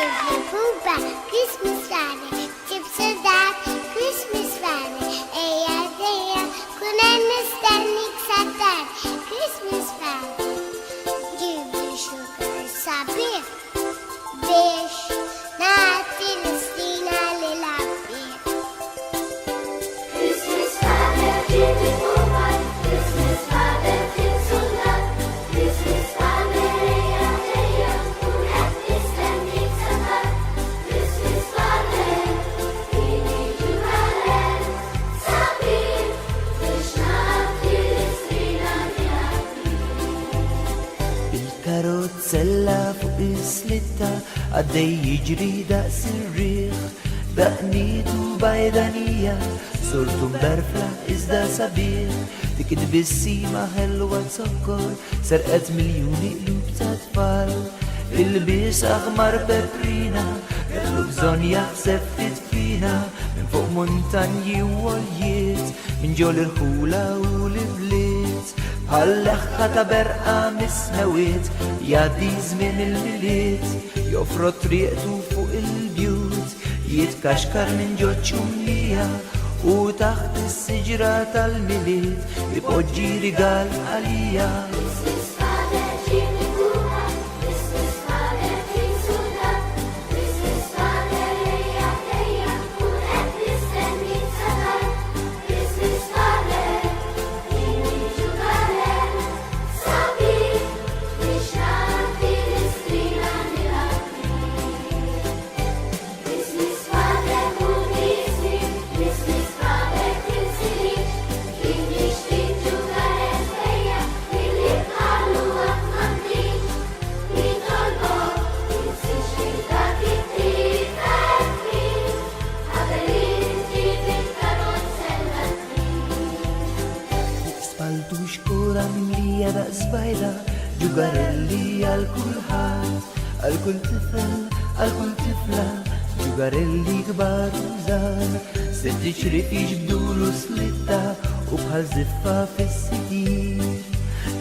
ċibli pupa, Christmas Friday, ċibsu dak, Christmas Friday, eja dejja, kunen nistennik satar, Christmas Friday, ġibli sugar sabiħ, biex nagħti l-istina lil-abbiħ. Christmas Friday, ċibli pupa, Christmas Friday, tinżu dak, Christmas Friday, eja dejja, kunen nistennik satar, Christmas Friday, kini ġuħalen, sabiħ, biex nagħti l-istina lil-abbiħ. Il-karozzella fuq is-slitta għaddej jiġri daqs ir-riħ, daqnitu bajdanija, sortu mberfla iżda sabiħ, dik id-bissima ħelwa zokkor, serqet miljuni qlub ta' tfal, il-bis aħmar peprina, kellu bżonn jaħseb fit-fina, minn fuq montanji u għoljiet, minn ġol irħula u l-ibliet, bħal-leħħa ta' berqa misnawiet, jaddi żmien il-miliet, joffrot triqtu fuq il-bjut, jitkaxkar minn ġoċċumlija, u taħt is-siġra tal-miliet, ipoġġi rigal għalija. Christmas Friday, ċibli pupa, Christmas Friday, tinżu dak, Christmas Friday, eja dejja, kunen nistennik satar, Christmas Friday, kini ġuħalen, sabiħ, biex nagħti l-istina lil-abbiħ. Christmas Friday, munisni, Christmas Friday, tinżilix, kien jixtieq ġuħalen ejja, illi bħalu qatt m'għandix, nitolbok, tinsiex li dak it-tifel qabel inti bil-karozzella trid. Spaltu xkura mimlija daqs bajda, ġugarelli għal kulħadd, għal kull tifel, għal kull tifla, ġugarelli kbar u żgħar, seddi ċrieq jiġbdulu slitta u bħal ziffa fis-sitir.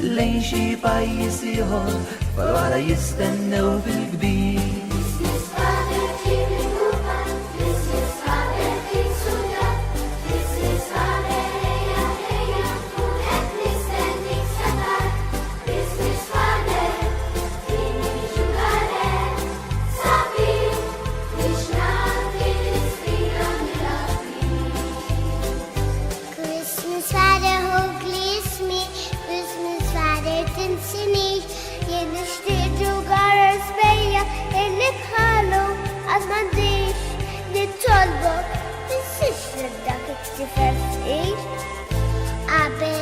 Lejn xi pajjiż ieħor wara jistennew bil-kbir. Christmas Friday, ċibli pupa, Christmas Friday, tinżu dak, Christmas Friday, eja dejja, kunen nistennik satar, Christmas Friday, kini ġuħalen, sabiħ, biex nagħti l-istina lil-abbiħ. Christmas Friday hugli ismi, Christmas Friday tinsinix, jien nixtieq ġugar sbejja, illi bħalu għad m'għandix, nitolbok, tinsiex li dak it-tifel fqir. Qabel